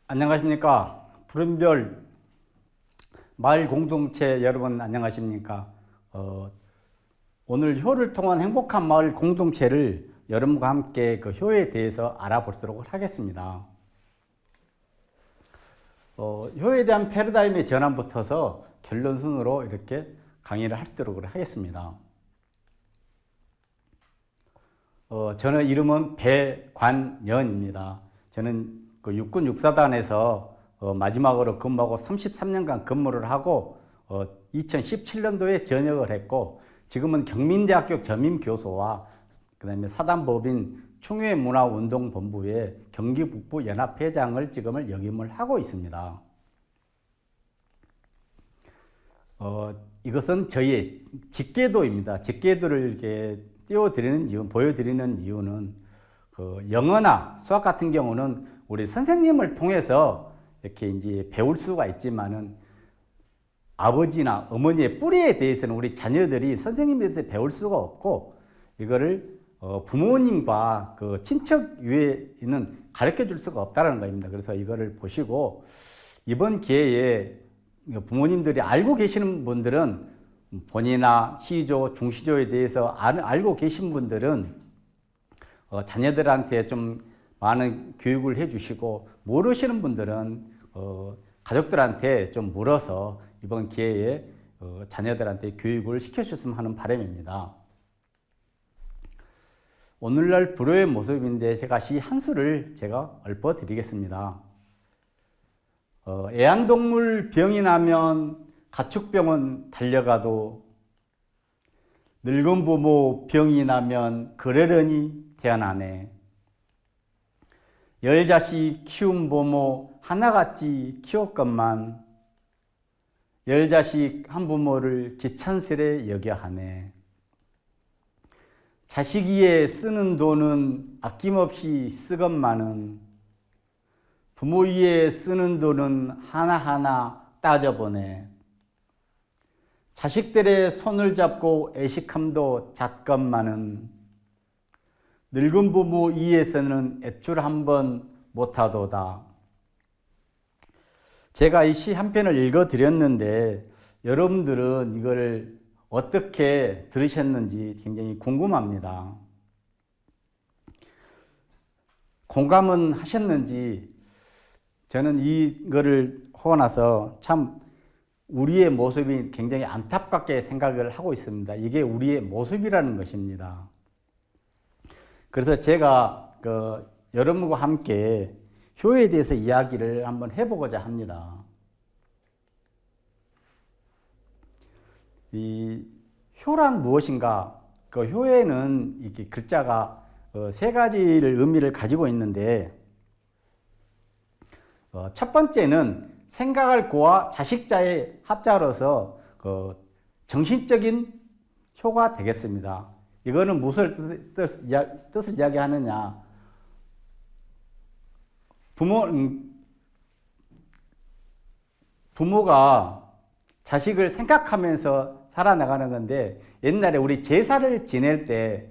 안녕하십니까. 푸른별 마을 공동체 여러분 안녕하십니까. 오늘 효를 통한 행복한 마을 공동체를 여러분과 함께 그 효에 대해서 알아보도록 하겠습니다. 효에 대한 패러다임의 전환부터서 결론 순으로 이렇게 강의를 하도록 하겠습니다. 저는 이름은 배관연입니다. 저는 그 육군 육사단에서 마지막으로 근무하고 33년간 근무를 하고 2017년도에 전역을 했고, 지금은 경민대학교 겸임교수와 그다음에 사단법인 충해문화운동본부의 경기북부 연합회장을 지금을 역임을 하고 있습니다. 이것은 저희의 직계도입니다. 직계도를 이렇게 띄워드리는 이유, 보여드리는 이유는 영어나 수학 같은 경우는 우리 선생님을 통해서 이렇게 이제 배울 수가 있지만은 아버지나 어머니의 뿌리에 대해서는 우리 자녀들이 선생님에 대해서 배울 수가 없고, 이거를 부모님과 그 친척 외에는 가르쳐 줄 수가 없다는 겁니다. 그래서 이거를 보시고 이번 기회에 부모님들이 알고 계시는 분들은 본이나 시조, 중시조에 대해서 알고 계신 분들은 자녀들한테 좀 많은 교육을 해주시고, 모르시는 분들은 가족들한테 좀 물어서 이번 기회에 자녀들한테 교육을 시켜주셨으면 하는 바람입니다. 오늘날 불효의 모습인데 제가 시 한 수를 제가 읊어드리겠습니다. 애완동물 병이 나면 가축병원 달려가도 늙은 부모 병이 나면 그러려니 태어나네. 10자식 키운 부모 하나같이 키웠건만 10자식 한 부모를 귀찮으레 여겨 하네. 자식 위에 쓰는 돈은 아낌없이 쓰건만은 부모 위에 쓰는 돈은 하나하나 따져보네. 자식들의 손을 잡고 애식함도 잣건만은 늙은 부모 위에서는 애출 한번 못하도다. 제가 이 시 한 편을 읽어드렸는데 여러분들은 이걸 어떻게 들으셨는지 굉장히 궁금합니다. 공감은 하셨는지. 저는 이거를 하고 나서 참 우리의 모습이 굉장히 안타깝게 생각을 하고 있습니다. 이게 우리의 모습이라는 것입니다. 그래서 제가 여러분과 함께 효에 대해서 이야기를 한번 해보고자 합니다. 이 효란 무엇인가? 그 효에는 이렇게 글자가 세 가지를 의미를 가지고 있는데, 첫 번째는 생각할 고와 자식자의 합자로서 정신적인 효가 되겠습니다. 이거는 무슨 뜻을 이야기하느냐? 부모가 자식을 생각하면서 살아나가는 건데, 옛날에 우리 제사를 지낼 때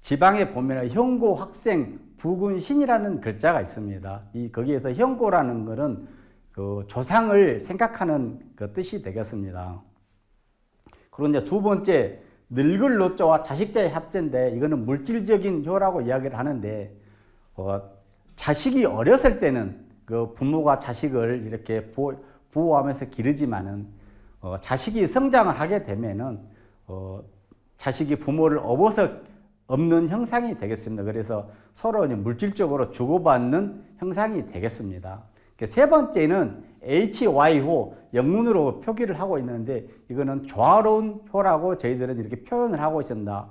지방에 보면 형고, 학생, 부군신이라는 글자가 있습니다. 거기에서 형고라는 것은 그 조상을 생각하는 그 뜻이 되겠습니다. 그리고 이제 두 번째, 늙을 노자와 자식자의 합제인데, 이거는 물질적인 효라고 이야기를 하는데, 자식이 어렸을 때는 그 부모가 자식을 이렇게 보호하면서 기르지만은 자식이 성장을 하게 되면은 자식이 부모를 업어서 없는 형상이 되겠습니다. 그래서 서로 물질적으로 주고받는 형상이 되겠습니다. 세 번째는 HY호, 영문으로 표기를 하고 있는데, 이거는 조화로운 효라고 저희들은 이렇게 표현을 하고 있습니다.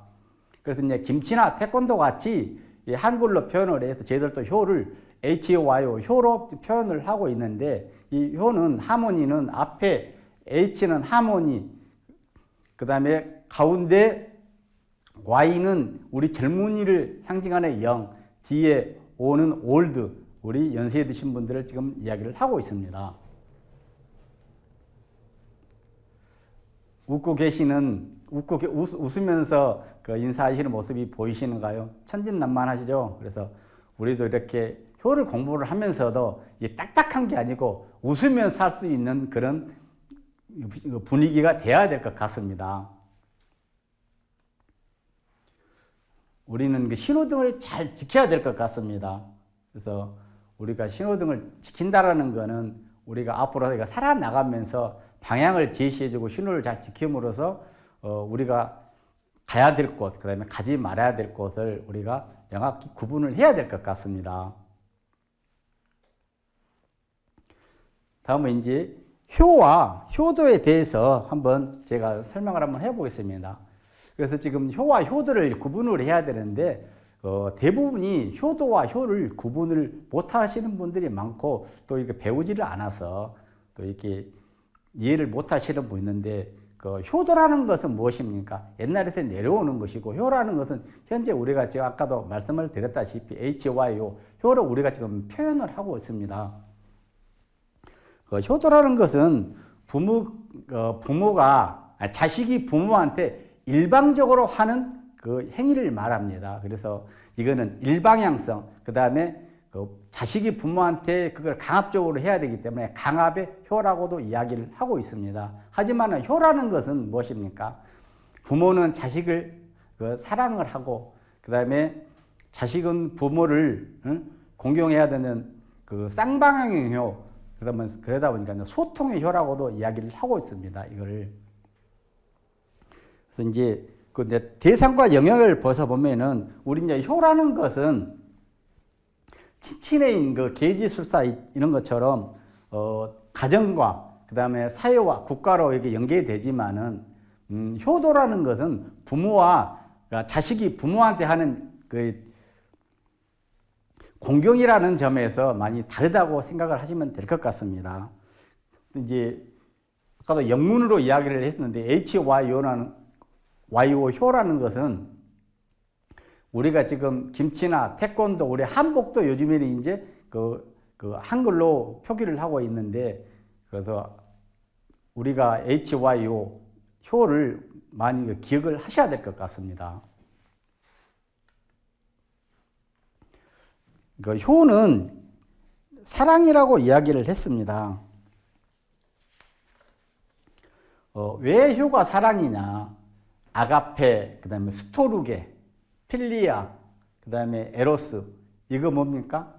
그래서 이제 김치나 태권도 같이 한글로 표현을 해서 저희들도 효를 HYO, 효로 표현을 하고 있는데, 이 효는 하모니는 앞에 H는 하모니, 그 다음에 가운데 Y는 우리 젊은이를 상징하는 영, 뒤에 O는 올드, 우리 연세 드신 분들을 지금 이야기를 하고 있습니다. 웃으면서 그 인사하시는 모습이 보이시는가요? 천진난만하시죠? 그래서 우리도 이렇게 효를 공부를 하면서도 이 딱딱한 게 아니고 웃으면서 살 수 있는 그런 분위기가 돼야 될 것 같습니다. 우리는 그 신호등을 잘 지켜야 될 것 같습니다. 그래서 우리가 신호등을 지킨다라는 것은 우리가 앞으로 우리가 살아나가면서 방향을 제시해주고 신호를 잘 지킴으로써 우리가 가야 될 곳, 그 다음에 가지 말아야 될 곳을 우리가 명확히 구분을 해야 될 것 같습니다. 다음은 이제 효와 효도에 대해서 한번 제가 설명을 한번 해보겠습니다. 그래서 지금 효와 효도를 구분을 해야 되는데 대부분이 효도와 효를 구분을 못 하시는 분들이 많고 또 이렇게 배우지를 않아서 또 이렇게 이해를 못 하시는 분이 있는데 그 효도라는 것은 무엇입니까? 옛날에서 내려오는 것이고 효라는 것은 현재 우리가 제가 아까도 말씀을 드렸다시피 HYO 효를 우리가 지금 표현을 하고 있습니다. 그 효도라는 것은 부모가 자식이 부모한테 일방적으로 하는 그 행위를 말합니다. 그래서 이거는 일방향성, 그 다음에 그 자식이 부모한테 그걸 강압적으로 해야 되기 때문에 강압의 효라고도 이야기를 하고 있습니다. 하지만 효라는 것은 무엇입니까? 부모는 자식을 사랑을 하고 그 다음에 자식은 부모를 공경해야 되는 그 쌍방향의 효, 그러다 보니까 소통의 효라고도 이야기를 하고 있습니다. 이거를. 그래서 이제 그 대상과 영역을 벗어보면은 우리 이제 효라는 것은 친친의 그 계지술사 이런 것처럼 가정과 그 다음에 사회와 국가로 이렇게 연계되지만은 효도라는 것은 부모와 그러니까 자식이 부모한테 하는 그 공경이라는 점에서 많이 다르다고 생각을 하시면 될 것 같습니다. 이제 아까도 영문으로 이야기를 했었는데 HYO라는 효라는 것은 우리가 지금 김치나 태권도, 우리 한복도 요즘에는 이제 그 한글로 표기를 하고 있는데 그래서 우리가 HYO 효를 많이 기억을 하셔야 될 것 같습니다. 그 효는 사랑이라고 이야기를 했습니다. 왜 효가 사랑이냐? 아가페, 그 다음에 스토르게, 필리아, 그 다음에 에로스, 이거 뭡니까?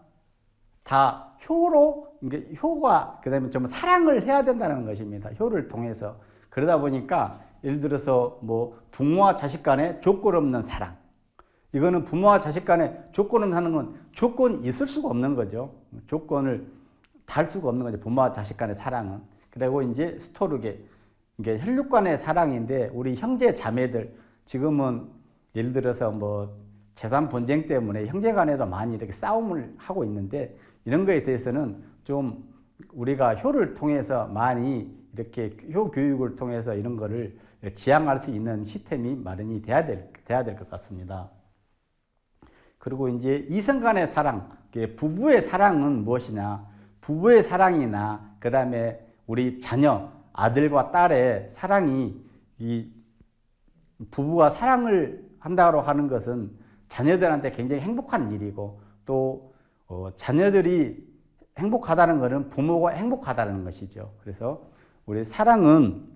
다 효로, 효가, 그 다음에 좀 사랑을 해야 된다는 것입니다. 효를 통해서. 그러다 보니까 예를 들어서 뭐 부모와 자식 간에 조건 없는 사랑. 이거는 부모와 자식 간에 조건 없는 하는 건 조건이 있을 수가 없는 거죠. 조건을 달 수가 없는 거죠. 부모와 자식 간의 사랑은. 그리고 이제 스토르게, 이게 혈육 간의 사랑인데 우리 형제 자매들 지금은 예를 들어서 뭐 재산 분쟁 때문에 형제 간에도 많이 이렇게 싸움을 하고 있는데 이런 거에 대해서는 좀 우리가 효를 통해서 많이 이렇게 효 교육을 통해서 이런 거를 지향할 수 있는 시스템이 마련이 돼야 될 것 같습니다. 그리고 이제 이성 간의 사랑, 부부의 사랑은 무엇이냐? 부부의 사랑이나 그 다음에 우리 자녀, 아들과 딸의 사랑이 이 부부가 사랑을 한다고 하는 것은 자녀들한테 굉장히 행복한 일이고 또 자녀들이 행복하다는 것은 부모가 행복하다는 것이죠. 그래서 우리 사랑은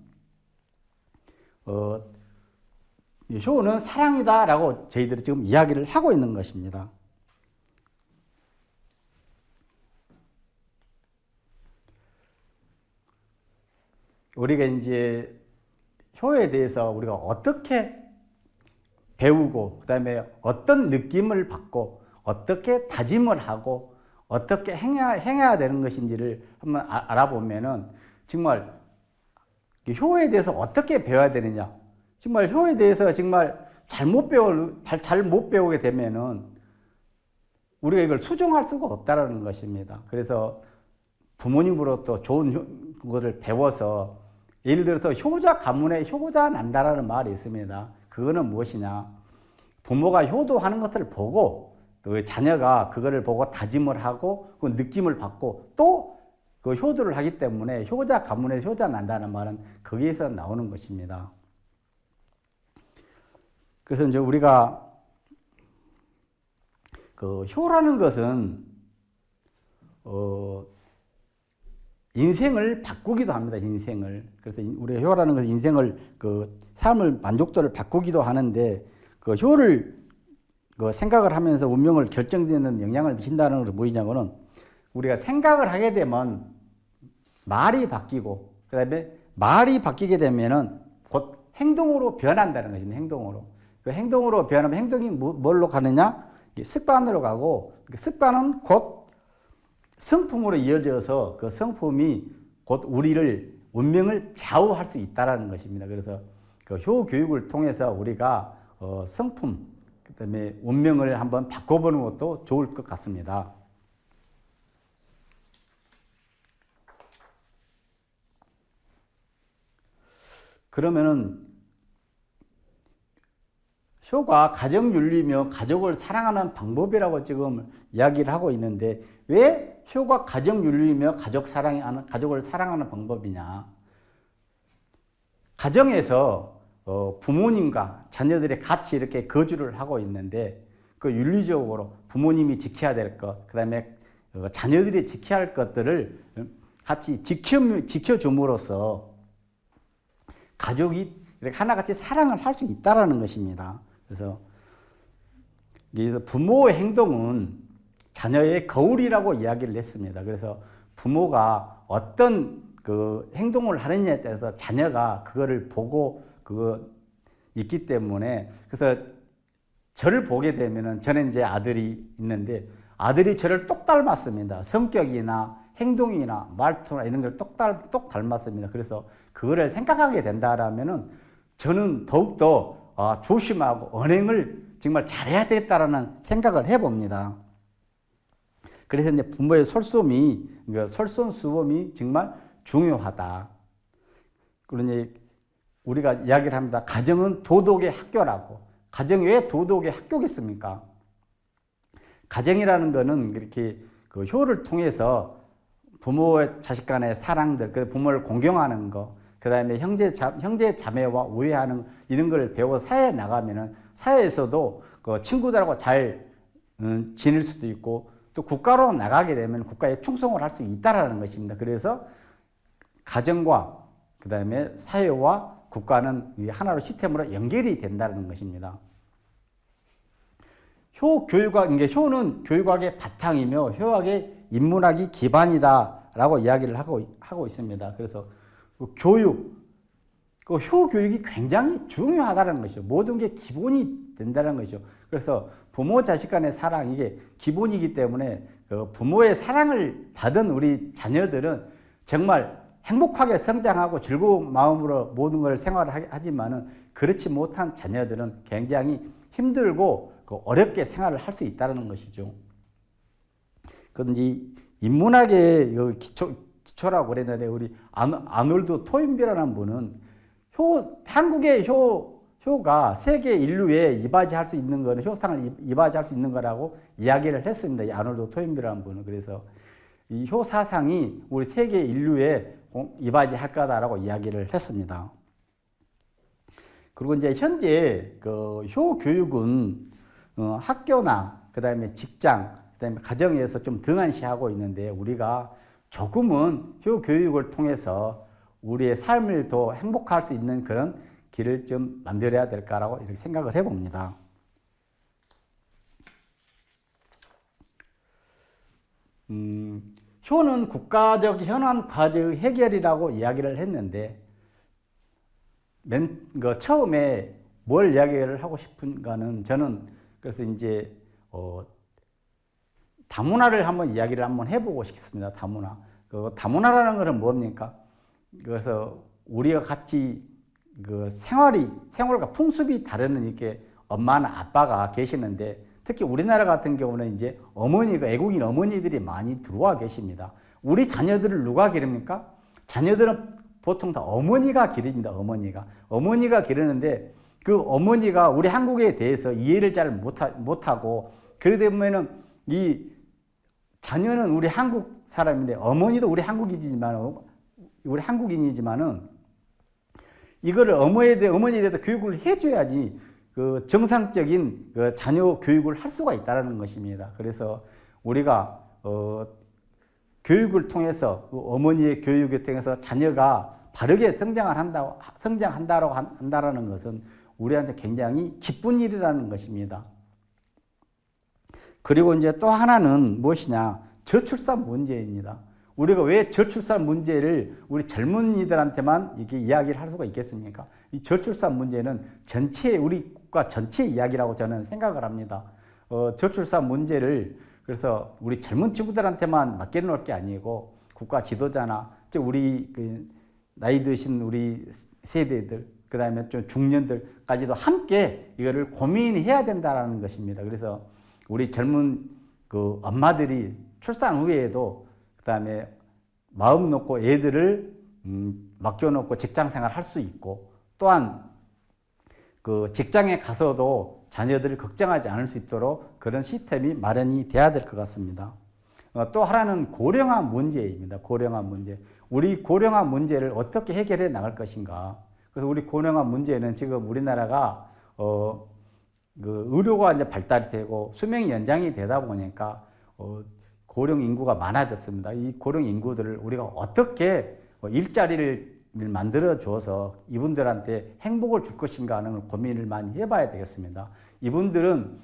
효는 사랑이다라고 저희들이 지금 이야기를 하고 있는 것입니다. 우리가 이제 효에 대해서 우리가 어떻게 배우고 그다음에 어떤 느낌을 받고 어떻게 다짐을 하고 어떻게 행해야 되는 것인지를 한번 알아보면은 정말 효에 대해서 어떻게 배워야 되느냐. 정말 효에 대해서 정말 잘 못 배우게 되면은 우리가 이걸 수정할 수가 없다라는 것입니다. 그래서 부모님으로부터 좋은 것을 배워서 예를 들어서 효자 가문에 효자 난다라는 말이 있습니다. 그거는 무엇이냐? 부모가 효도하는 것을 보고 또 자녀가 그거를 보고 다짐을 하고 그 느낌을 받고 또 그 효도를 하기 때문에 효자 가문에 효자 난다는 말은 거기에서 나오는 것입니다. 그래서 이제 우리가 그 효라는 것은 인생을 바꾸기도 합니다. 인생을. 그래서 우리가 효라는 것은 인생을 그 삶을 만족도를 바꾸기도 하는데 그 효를 그 생각을 하면서 운명을 결정짓는 영향을 미친다는 것은 뭐냐면은 우리가 생각을 하게 되면 말이 바뀌고 그다음에 말이 바뀌게 되면은 곧 행동으로 변한다는 것입니다. 행동으로. 그 행동으로 변하면 행동이 뭘로 가느냐? 습관으로 가고 그 습관은 곧 성품으로 이어져서 그 성품이 곧 우리를 운명을 좌우할 수 있다라는 것입니다. 그래서 그 효 교육을 통해서 우리가 성품 그다음에 운명을 한번 바꿔보는 것도 좋을 것 같습니다. 그러면은 효가 가정윤리며 가족을 사랑하는 방법이라고 지금 이야기를 하고 있는데 왜 효가 가정윤리며 가족을 사랑하는 방법이냐? 가정에서 부모님과 자녀들이 같이 이렇게 거주를 하고 있는데 그 윤리적으로 부모님이 지켜야 될 것, 그 다음에 자녀들이 지켜야 할 것들을 같이 지켜줌으로써 가족이 이렇게 하나같이 사랑을 할 수 있다라는 것입니다. 그래서 부모의 행동은 자녀의 거울이라고 이야기를 했습니다. 그래서 부모가 어떤 그 행동을 하느냐에 따라서 자녀가 그거를 보고 있기 때문에 그래서 저를 보게 되면은 저는 이제 아들이 있는데 아들이 저를 똑 닮았습니다. 성격이나 행동이나 말투나 이런 걸 똑 닮았습니다. 그래서 그거를 생각하게 된다라면은 저는 더욱더 조심하고 언행을 정말 잘해야 되겠다라는 생각을 해봅니다. 그래서 이제 부모의 솔선수범이 정말 중요하다. 그러니 우리가 이야기를 합니다. 가정은 도덕의 학교라고. 가정이 왜 도덕의 학교겠습니까? 가정이라는 거는 이렇게 그 효를 통해서 부모의 자식 간의 사랑들, 그 부모를 공경하는 거, 그 다음에 형제 자매와 우애하는 이런 걸 배워 사회에 나가면은 사회에서도 그 친구들하고 잘 지낼 수도 있고 또 국가로 나가게 되면 국가에 충성을 할 수 있다라는 것입니다. 그래서 가정과 그 다음에 사회와 국가는 하나로 시스템으로 연결이 된다는 것입니다. 효는 교육학의 바탕이며 효학의 인문학이 기반이다라고 이야기를 하고 있습니다. 그래서 효 교육이 굉장히 중요하다는 것이죠. 모든 게 기본이 된다는 것이죠. 그래서 부모 자식 간의 사랑 이게 기본이기 때문에 그 부모의 사랑을 받은 우리 자녀들은 정말 행복하게 성장하고 즐거운 마음으로 모든 걸 생활을 하지만은 그렇지 못한 자녀들은 굉장히 힘들고 어렵게 생활을 할 수 있다는 것이죠. 그런데 인문학의 기초라고 그랬는데 우리 아놀드 토인비라는 분은 한국의 효가 세계 인류에 이바지할 수 있는 거는 효상을 이바지할 수 있는 거라고 이야기를 했습니다. 이 아놀드 토인비라는 분은. 그래서 이 효 사상이 우리 세계 인류에 이바지할 거다라고 이야기를 했습니다. 그리고 이제 현재 그 효 교육은 학교나 그다음에 직장, 그다음에 가정에서 좀 등한시하고 있는데 우리가 조금은 효 교육을 통해서 우리의 삶을 더 행복할 수 있는 그런 길을 좀 만들어야 될까라고 이렇게 생각을 해봅니다. 효는 국가적 현안 과제의 해결이라고 이야기를 했는데 처음에 뭘 이야기를 하고 싶은가는 저는 그래서 이제 다문화를 한번 이야기를 한번 해보고 싶습니다. 다문화. 그 다문화라는 것은 뭡니까? 그래서 우리가 같이 그 생활과 풍습이 다른 이렇게 엄마나 아빠가 계시는데 특히 우리나라 같은 경우는 이제 외국인 어머니들이 많이 들어와 계십니다. 우리 자녀들을 누가 기릅니까? 자녀들은 보통 다 어머니가 기릅니다. 어머니가 기르는데 그 어머니가 우리 한국에 대해서 이해를 잘 못하고 그러다 보면은 이 자녀는 우리 한국 사람인데 어머니도 우리 한국인이지만은 이거를 어머니에 대해서 교육을 해줘야지 그 정상적인 그 자녀 교육을 할 수가 있다는 것입니다. 그래서 우리가 교육을 통해서 어머니의 교육을 통해서 자녀가 바르게 성장한다는 것은 우리한테 굉장히 기쁜 일이라는 것입니다. 그리고 이제 또 하나는 무엇이냐? 저출산 문제입니다. 우리가 왜 저출산 문제를 우리 젊은이들한테만 이렇게 이야기를 할 수가 있겠습니까? 이 저출산 문제는 우리 국가 전체 이야기라고 저는 생각을 합니다. 저출산 문제를 그래서 우리 젊은 친구들한테만 맡겨놓을 게 아니고 국가 지도자나 우리 나이 드신 우리 세대들, 그 다음에 좀 중년들까지도 함께 이거를 고민해야 된다는 것입니다. 그래서 우리 젊은 그 엄마들이 출산 후에도 그 다음에 마음 놓고 애들을 맡겨놓고 직장 생활 할 수 있고, 또한 그 직장에 가서도 자녀들을 걱정하지 않을 수 있도록 그런 시스템이 마련이 돼야 될 것 같습니다. 또 하나는 고령화 문제입니다. 고령화 문제. 우리 고령화 문제를 어떻게 해결해 나갈 것인가. 그래서 우리 고령화 문제는 지금 우리나라가 그 의료가 이제 발달이 되고 수명이 연장이 되다 보니까 고령 인구가 많아졌습니다. 이 고령 인구들을 우리가 어떻게 일자리를 만들어 주어서 이분들한테 행복을 줄 것인가 하는 고민을 많이 해봐야 되겠습니다. 이분들은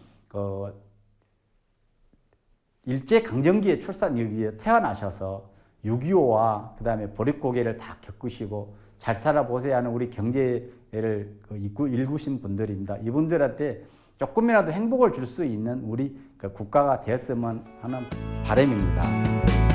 일제강점기에 여기에 태어나셔서 6.25와 그 다음에 보릿고개를 다 겪으시고 잘 살아보세요 하는 우리 경제를 일구신 분들입니다. 이분들한테 조금이라도 행복을 줄 수 있는 우리 국가가 되었으면 하는 바람입니다.